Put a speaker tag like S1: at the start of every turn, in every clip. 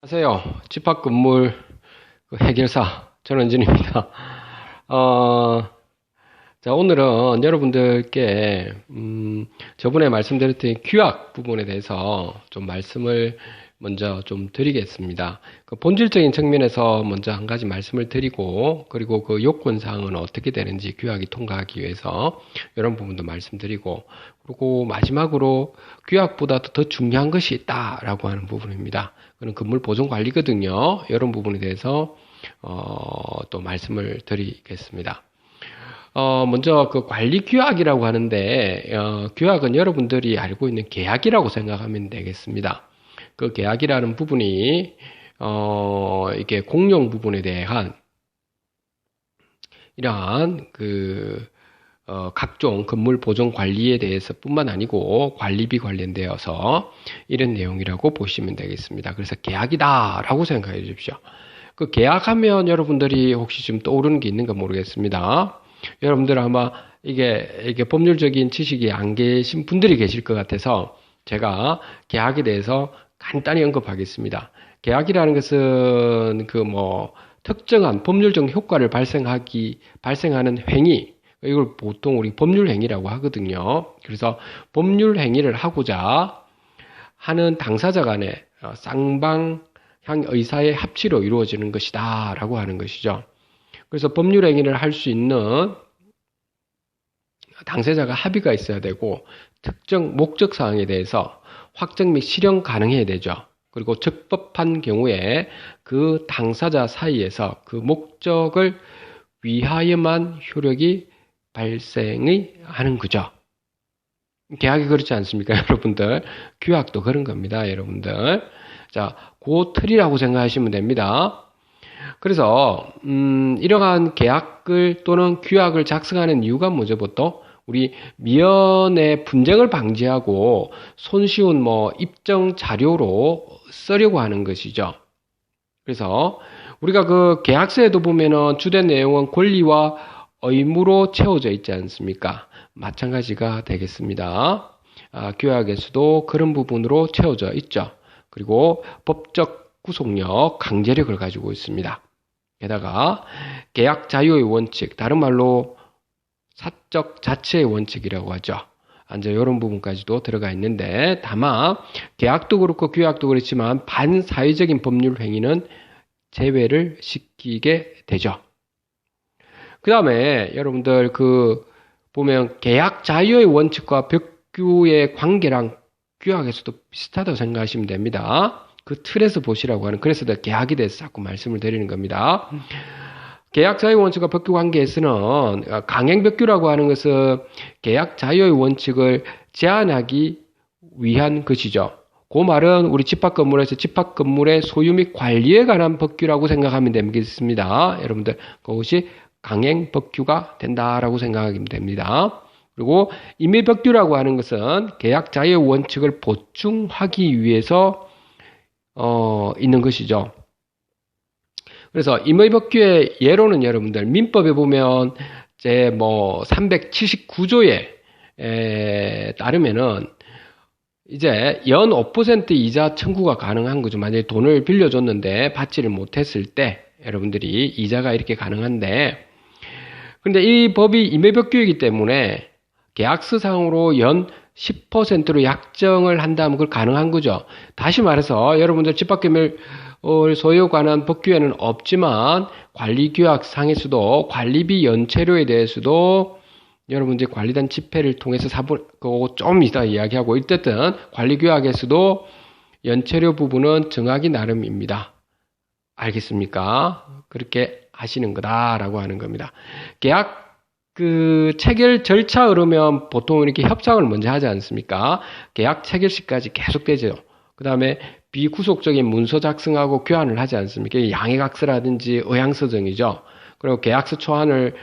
S1: 안녕하세요. 집합건물 해결사 전원진입니다. 자, 오늘은 여러분들께 저번에 말씀드렸던 규약 부분에 대해서 좀 말씀을 먼저 좀 드리겠습니다. 그 본질적인 측면에서 먼저 한 가지 말씀을 드리고, 그리고 그 요건사항은 어떻게 되는지 규약이 통과하기 위해서 이런 부분도 말씀드리고, 그리고 마지막으로 규약보다도 더 중요한 것이 있다라고 하는 부분입니다. 그런 건물 보존 관리거든요. 이런 부분에 대해서 또 말씀을 드리겠습니다. 먼저 그 관리 규약이라고 하는데, 규약은 여러분들이 알고 있는 계약이라고 생각하면 되겠습니다. 그 계약이라는 부분이 이게 공용 부분에 대한 이러한 각종 건물 보존 관리에 대해서 뿐만 아니고 관리비 관련되어서 이런 내용이라고 보시면 되겠습니다. 그래서 계약이다라고 생각해 주십시오. 그 계약하면 여러분들이 혹시 좀 떠오르는 게 있는가 모르겠습니다. 여러분들 아마 이게 법률적인 지식이 안 계신 분들이 계실 것 같아서 제가 계약에 대해서 간단히 언급하겠습니다. 계약이라는 것은 특정한 법률적 효과를 발생하는 행위, 이걸 보통 우리 법률 행위라고 하거든요. 그래서 법률 행위를 하고자 하는 당사자 간의 쌍방향 의사의 합치로 이루어지는 것이다 라고 하는 것이죠. 그래서 법률 행위를 할 수 있는 당사자가 합의가 있어야 되고, 특정 목적 사항에 대해서 확정 및 실현 가능해야 되죠. 그리고 적법한 경우에 그 당사자 사이에서 그 목적을 위하여만 효력이 발생이 하는 거죠. 계약이 그렇지 않습니까, 여러분들? 규약도 그런 겁니다, 여러분들. 자, 그 틀이라고 생각하시면 됩니다. 그래서 이러한 계약을 또는 규약을 작성하는 이유가 뭐죠? 보통 우리 미연의 분쟁을 방지하고 손쉬운 입증 자료로 쓰려고 하는 것이죠. 그래서 우리가 그 계약서에도 보면은 주된 내용은 권리와 의무로 채워져 있지 않습니까? 마찬가지가 되겠습니다. 규약에서도 그런 부분으로 채워져 있죠. 그리고 법적 구속력, 강제력을 가지고 있습니다. 게다가 계약 자유의 원칙, 다른 말로 사적 자체의 원칙이라고 하죠. 이제 이런 부분까지도 들어가 있는데, 다만 계약도 그렇고 규약도 그렇지만 반사회적인 법률 행위는 제외를 시키게 되죠. 그 다음에 여러분들 보면 계약 자유의 원칙과 벽규의 관계랑 규약에서도 비슷하다고 생각하시면 됩니다. 그 틀에서 보시라고 하는, 그래서 계약에 대해서 자꾸 말씀을 드리는 겁니다. 계약 자유 원칙과 벽규 관계에서는 강행 벽규라고 하는 것은 계약 자유의 원칙을 제한하기 위한 것이죠. 그 말은 우리 집합건물에서 집합건물의 소유 및 관리에 관한 법규라고 생각하면 되겠습니다. 여러분들 그것이 강행 법규가 된다라고 생각하면 됩니다. 그리고 임의법규라고 하는 것은 계약 자유의 원칙을 보충하기 위해서 있는 것이죠. 그래서 임의법규의 예로는 여러분들 민법에 보면 제 379조에 따르면은 이제 연 5% 이자 청구가 가능한 거죠. 만약에 돈을 빌려줬는데 받지를 못했을 때 여러분들이 이자가 이렇게 가능한데, 근데 이 법이 임의법규이기 때문에 계약서상으로 연 10%로 약정을 한다면 그걸 가능한 거죠. 다시 말해서 여러분들 집합건물 소유에 관한 법규에는 없지만 관리규약상에서도 관리비 연체료에 대해서도 여러분들 관리단 집회를 통해서 그거 좀 이따 이야기하고, 어쨌든 관리규약에서도 연체료 부분은 정하기 나름입니다. 알겠습니까? 그렇게 하시는 거다라고 하는 겁니다. 계약 체결 절차 흐르면 보통 이렇게 협상을 먼저 하지 않습니까? 계약 체결시까지 계속되죠. 그 다음에 비구속적인 문서 작성하고 교환을 하지 않습니까? 양해각서라든지 의향서정이죠. 그리고 계약서 초안을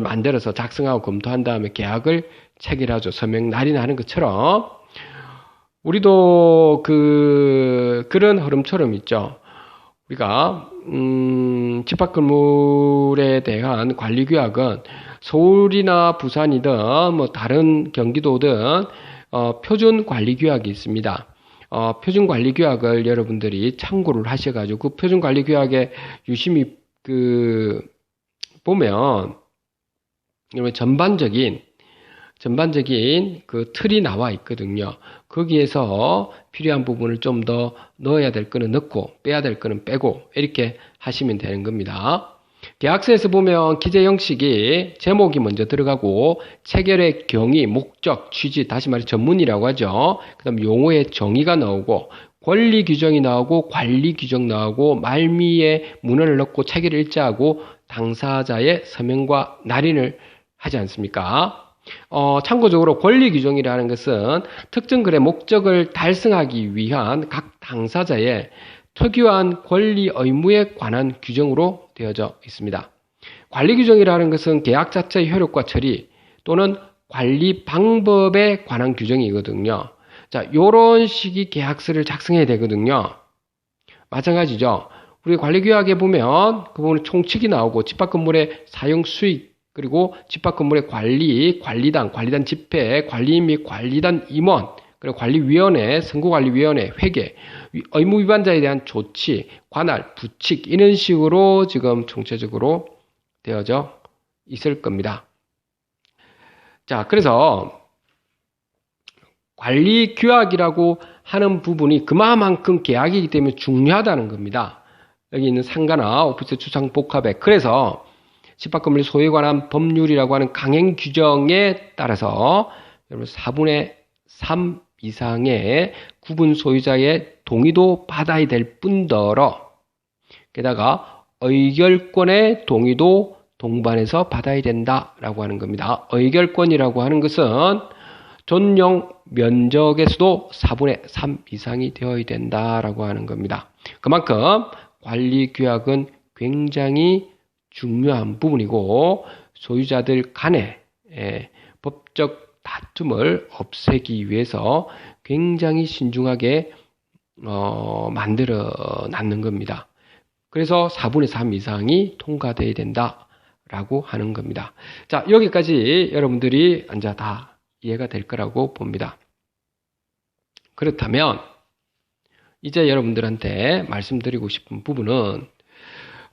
S1: 만들어서 작성하고 검토한 다음에 계약을 체결하죠. 서명 날인하는 것처럼 우리도 그런 흐름처럼 있죠. 우리가 집합건물에 대한 관리규약은 서울이나 부산이든 다른 경기도든 표준 관리규약이 있습니다. 표준관리규약을 여러분들이 참고를 하셔가지고 그 표준관리규약에 유심히 보면 여러분 전반적인 그 틀이 나와 있거든요. 거기에서 필요한 부분을 좀 더 넣어야 될 거는 넣고 빼야 될 거는 빼고 이렇게 하시면 되는 겁니다. 계약서에서 보면 기재 형식이 제목이 먼저 들어가고 체결의 경위, 목적, 취지, 다시 말해 전문이라고 하죠. 그 다음 용어의 정의가 나오고 권리 규정이 나오고 관리 규정 나오고 말미에 문헌을 넣고 체결 일자하고 당사자의 서명과 날인을 하지 않습니까? 참고적으로 권리 규정이라는 것은 특정 거래 목적을 달성하기 위한 각 당사자의 특유한 권리 의무에 관한 규정으로 되어져 있습니다. 관리 규정이라는 것은 계약 자체의 효력과 처리 또는 관리 방법에 관한 규정이거든요. 자, 요런 식의 계약서를 작성해야 되거든요. 마찬가지죠. 우리 관리규약에 보면 그 부분에 총칙이 나오고 집합 건물의 사용 수익 그리고 집합 건물의 관리단 집회, 관리인 및 관리단 임원, 그리고 관리위원회, 선거관리위원회, 회계, 의무 위반자에 대한 조치, 관할, 부칙 이런 식으로 지금 총체적으로 되어져 있을 겁니다. 자, 그래서 관리규약이라고 하는 부분이 그만큼 계약이기 때문에 중요하다는 겁니다. 여기 있는 상가나 오피스 주상 복합에 그래서 집합건물 소유에 관한 법률이라고 하는 강행 규정에 따라서 여러분 4분의 3 이상의 구분 소유자의 동의도 받아야 될 뿐더러 게다가 의결권의 동의도 동반해서 받아야 된다라고 하는 겁니다. 의결권이라고 하는 것은 존용 면적에서도 4분의 3 이상이 되어야 된다라고 하는 겁니다. 그만큼 관리규약은 굉장히 중요한 부분이고 소유자들 간의 법적 다툼을 없애기 위해서 굉장히 신중하게 만들어 놨는 겁니다. 그래서 4분의 3 이상이 통과되어야 된다라고 하는 겁니다. 자, 여기까지 여러분들이 이제 다 이해가 될 거라고 봅니다. 그렇다면 이제 여러분들한테 말씀드리고 싶은 부분은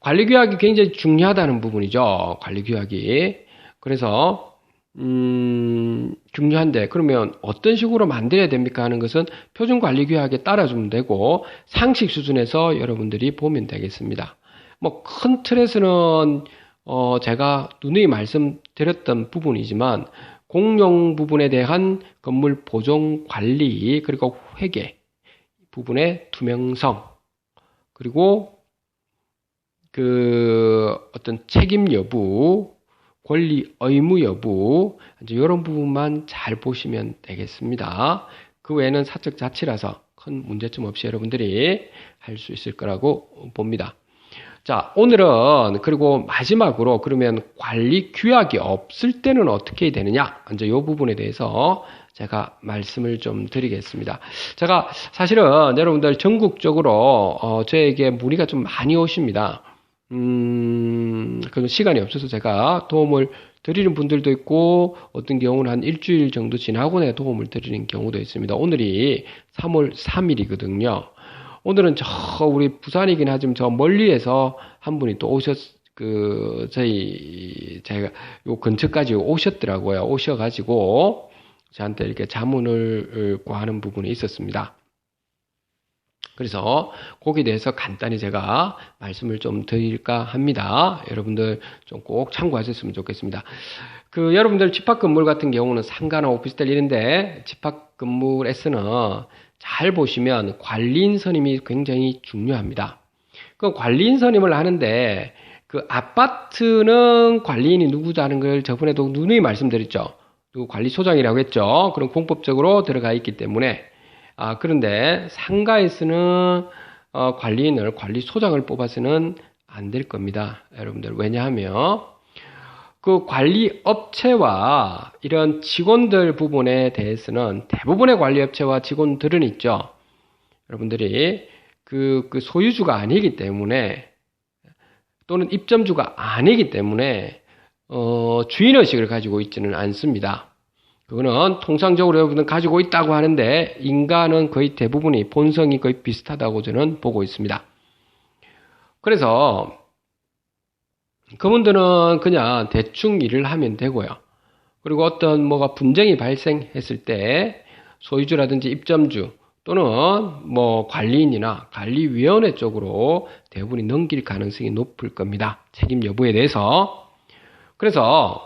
S1: 관리규약이 굉장히 중요하다는 부분이죠. 관리규약이. 그래서 중요한데 그러면 어떤 식으로 만들어야 됩니까 하는 것은 표준관리규약에 따라주면 되고 상식 수준에서 여러분들이 보면 되겠습니다. 뭐 큰 틀에서는 제가 누누이 말씀드렸던 부분이지만 공용 부분에 대한 건물 보존 관리 그리고 회계 부분의 투명성 그리고 어떤 책임 여부, 권리 의무 여부, 이제 이런 부분만 잘 보시면 되겠습니다. 그 외에는 사적 자치라서 큰 문제점 없이 여러분들이 할 수 있을 거라고 봅니다. 자, 오늘은 그리고 마지막으로 그러면 관리 규약이 없을 때는 어떻게 해야 되느냐? 이제 이 부분에 대해서 제가 말씀을 좀 드리겠습니다. 제가 사실은 여러분들 전국적으로 저에게 문의가 좀 많이 오십니다. 그런 시간이 없어서 제가 도움을 드리는 분들도 있고 어떤 경우는 한 일주일 정도 지나고 내가 도움을 드리는 경우도 있습니다. 오늘이 3월 3일이거든요. 오늘은 우리 부산이긴 하지만 저 멀리에서 한 분이 또 제가 요 근처까지 오셨더라고요. 오셔가지고 저한테 이렇게 자문을 구하는 부분이 있었습니다. 그래서 거기에 대해서 간단히 제가 말씀을 좀 드릴까 합니다. 여러분들 좀 꼭 참고하셨으면 좋겠습니다. 여러분들 집합건물 같은 경우는 상가나 오피스텔 이런데 집합건물에서는 잘 보시면 관리인 선임이 굉장히 중요합니다. 그 관리인 선임을 하는데 아파트는 관리인이 누구자는 걸 저번에도 누누이 말씀드렸죠. 관리소장이라고 했죠. 그럼 공법적으로 들어가 있기 때문에 그런데 상가에서는 관리인을 관리소장을 뽑아서는 안 될 겁니다. 여러분들 왜냐하면 그 관리업체와 이런 직원들 부분에 대해서는 대부분의 관리업체와 직원들은 있죠. 여러분들이 그 소유주가 아니기 때문에 또는 입점주가 아니기 때문에 주인의식을 가지고 있지는 않습니다. 그거는 통상적으로 여러분들 가지고 있다고 하는데 인간은 거의 대부분이 본성이 거의 비슷하다고 저는 보고 있습니다. 그래서 그분들은 그냥 대충 일을 하면 되고요. 그리고 어떤 뭐가 분쟁이 발생했을 때 소유주라든지 입점주 또는 뭐 관리인이나 관리위원회 쪽으로 대부분이 넘길 가능성이 높을 겁니다. 책임 여부에 대해서. 그래서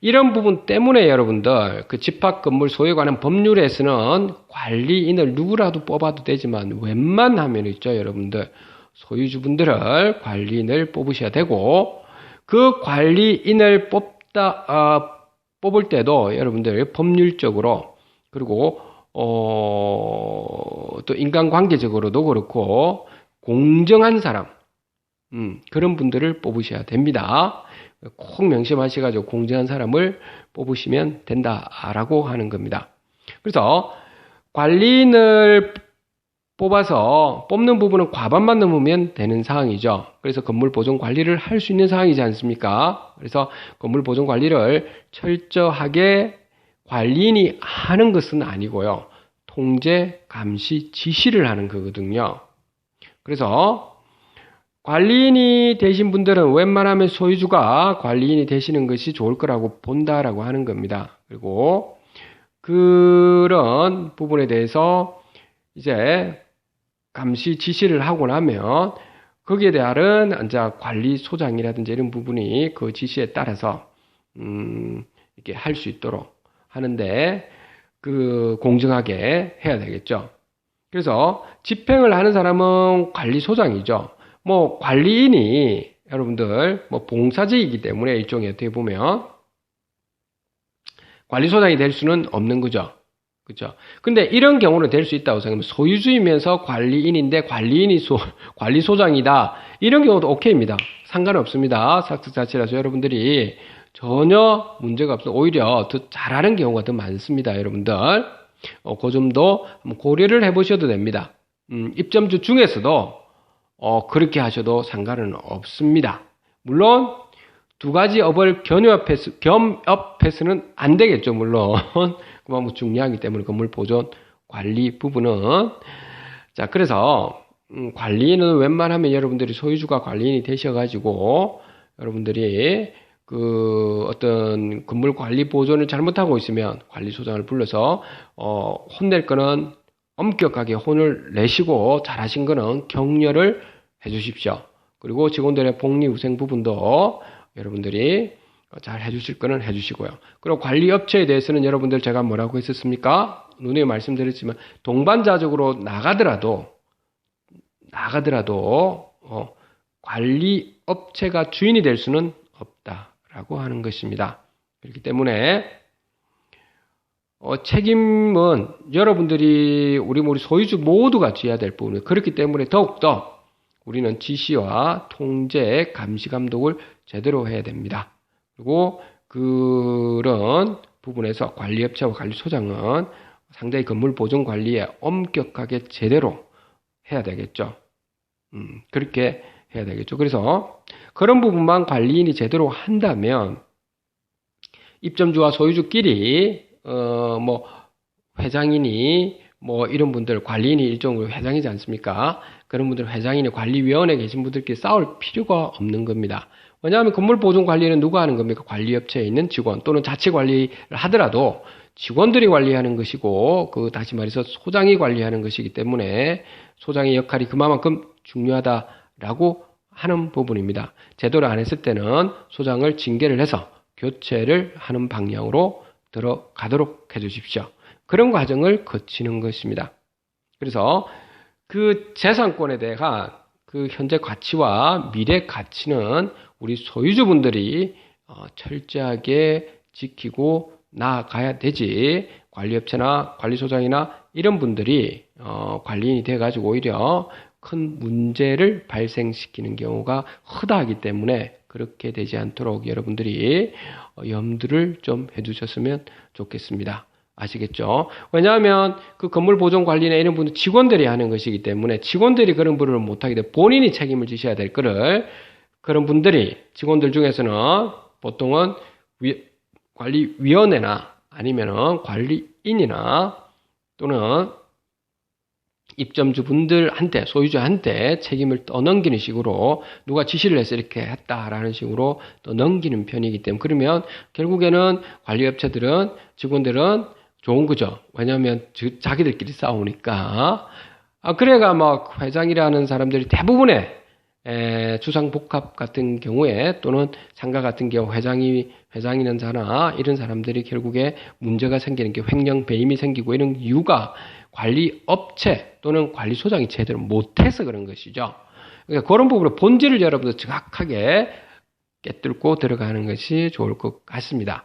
S1: 이런 부분 때문에 여러분들 그 집합건물 소유에 관한 법률에서는 관리인을 누구라도 뽑아도 되지만 웬만하면 있죠 여러분들 소유주분들을 관리인을 뽑으셔야 되고 그 관리인을 뽑을 때도 여러분들 법률적으로 그리고 또 인간관계적으로도 그렇고 공정한 사람 그런 분들을 뽑으셔야 됩니다. 꼭 명심하셔가지고 공정한 사람을 뽑으시면 된다라고 하는 겁니다. 그래서 관리인을 뽑아서 뽑는 부분은 과반만 넘으면 되는 사항이죠. 그래서 건물 보존 관리를 할 수 있는 사항이지 않습니까? 그래서 건물 보존 관리를 철저하게 관리인이 하는 것은 아니고요. 통제, 감시, 지시를 하는 거거든요. 그래서 관리인이 되신 분들은 웬만하면 소유주가 관리인이 되시는 것이 좋을 거라고 본다라고 하는 겁니다. 그리고 그런 부분에 대해서 이제 감시 지시를 하고 나면 거기에 대한 이제 관리소장이라든지 이런 부분이 그 지시에 따라서 이렇게 할 수 있도록 하는데 그 공정하게 해야 되겠죠. 그래서 집행을 하는 사람은 관리소장이죠. 뭐 관리인이 여러분들 뭐 봉사직이기 때문에 일종의 어떻게 보면 관리소장이 될 수는 없는 거죠. 그죠? 근데 이런 경우는 될 수 있다고 생각하면 소유주이면서 관리인인데 관리소장이다. 이런 경우도 오케이입니다. 상관없습니다. 삭스 자체라서 여러분들이 전혀 문제가 없어. 오히려 더 잘하는 경우가 더 많습니다. 여러분들. 그 점도 한번 고려를 해보셔도 됩니다. 입점주 중에서도 그렇게 하셔도 상관은 없습니다. 물론 두 가지 업을 겸업해서는 안 되겠죠. 물론 그만 중요하기 때문에 건물 보존 관리 부분은 자 그래서 관리인은 웬만하면 여러분들이 소유주가 관리인이 되셔가지고 여러분들이 그 어떤 건물 관리 보존을 잘못하고 있으면 관리소장을 불러서 혼낼 거는 엄격하게 혼을 내시고 잘하신 거는 격려를 해 주십시오. 그리고 직원들의 복리후생 부분도 여러분들이 잘 해주실 거는 해주시고요. 그리고 관리업체에 대해서는 여러분들 제가 뭐라고 했었습니까? 누누이 말씀드렸지만 동반자적으로 나가더라도 관리업체가 주인이 될 수는 없다라고 하는 것입니다. 그렇기 때문에 책임은 여러분들이 우리 소유주 모두가 져야 될 부분이에요. 그렇기 때문에 더욱더 우리는 지시와 통제, 감시, 감독을 제대로 해야 됩니다. 그리고 그런 부분에서 관리업체와 관리소장은 상당히 건물 보존 관리에 엄격하게 제대로 해야 되겠죠. 그렇게 해야 되겠죠. 그래서 그런 부분만 관리인이 제대로 한다면 입점주와 소유주끼리 뭐 회장이니 뭐 이런 분들 관리인이 일종으로 회장이지 않습니까? 그런 분들 회장이니 관리위원회에 계신 분들끼리 싸울 필요가 없는 겁니다. 왜냐하면 건물 보존 관리는 누가 하는 겁니까? 관리업체에 있는 직원 또는 자체 관리를 하더라도 직원들이 관리하는 것이고 그 다시 말해서 소장이 관리하는 것이기 때문에 소장의 역할이 그만큼 중요하다라고 하는 부분입니다. 제대로 안 했을 때는 소장을 징계를 해서 교체를 하는 방향으로 들어가도록 해주십시오. 그런 과정을 거치는 것입니다. 그래서 그 재산권에 대한 그 현재 가치와 미래 가치는 우리 소유주분들이 철저하게 지키고 나아가야 되지 관리업체나 관리소장이나 이런 분들이 관리인이 돼가지고 오히려 큰 문제를 발생시키는 경우가 허다하기 때문에 그렇게 되지 않도록 여러분들이 염두를 좀 해주셨으면 좋겠습니다. 아시겠죠? 왜냐하면 그 건물 보존 관리나 이런 분들 직원들이 하는 것이기 때문에 직원들이 그런 부분을 못하게 돼 본인이 책임을 지셔야 될 거를 그런 분들이 직원들 중에서는 보통은 관리위원회나 아니면은 관리인이나 또는 입점주분들한테, 소유주한테 책임을 떠넘기는 식으로 누가 지시를 해서 이렇게 했다라는 식으로 또 넘기는 편이기 때문에, 그러면 결국에는 관리업체들은, 직원들은 좋은 거죠. 왜냐하면 자기들끼리 싸우니까. 그래가 막 회장이라는 사람들이 대부분의 주상복합 같은 경우에, 또는 상가 같은 경우 회장이는 자나 이런 사람들이 결국에 문제가 생기는 게, 횡령 배임이 생기고 이런 이유가 관리 업체 또는 관리소장이 제대로 못해서 그런 것이죠. 그러니까 그런 부분의 본질을 여러분들 정확하게 깨뚫고 들어가는 것이 좋을 것 같습니다.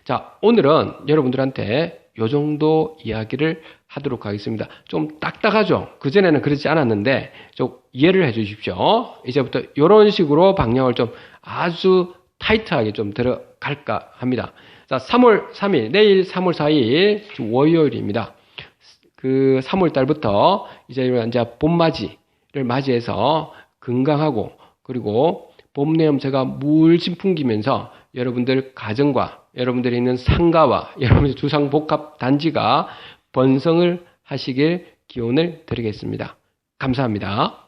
S1: 자, 오늘은 여러분들한테 요 정도 이야기를 하도록 하겠습니다. 좀 딱딱하죠? 그전에는 그러지 않았는데 좀 이해를 해 주십시오. 이제부터 이런 식으로 방향을 좀 아주 타이트하게 좀 들어갈까 합니다. 자, 3월 3일, 내일 3월 4일 월요일입니다. 그 3월 달부터 이제 봄맞이를 맞이해서 건강하고, 그리고 봄 내음새가 물씬 풍기면서 여러분들 가정과 여러분들이 있는 상가와 여러분의 주상복합 단지가 번성을 하시길 기원을 드리겠습니다. 감사합니다.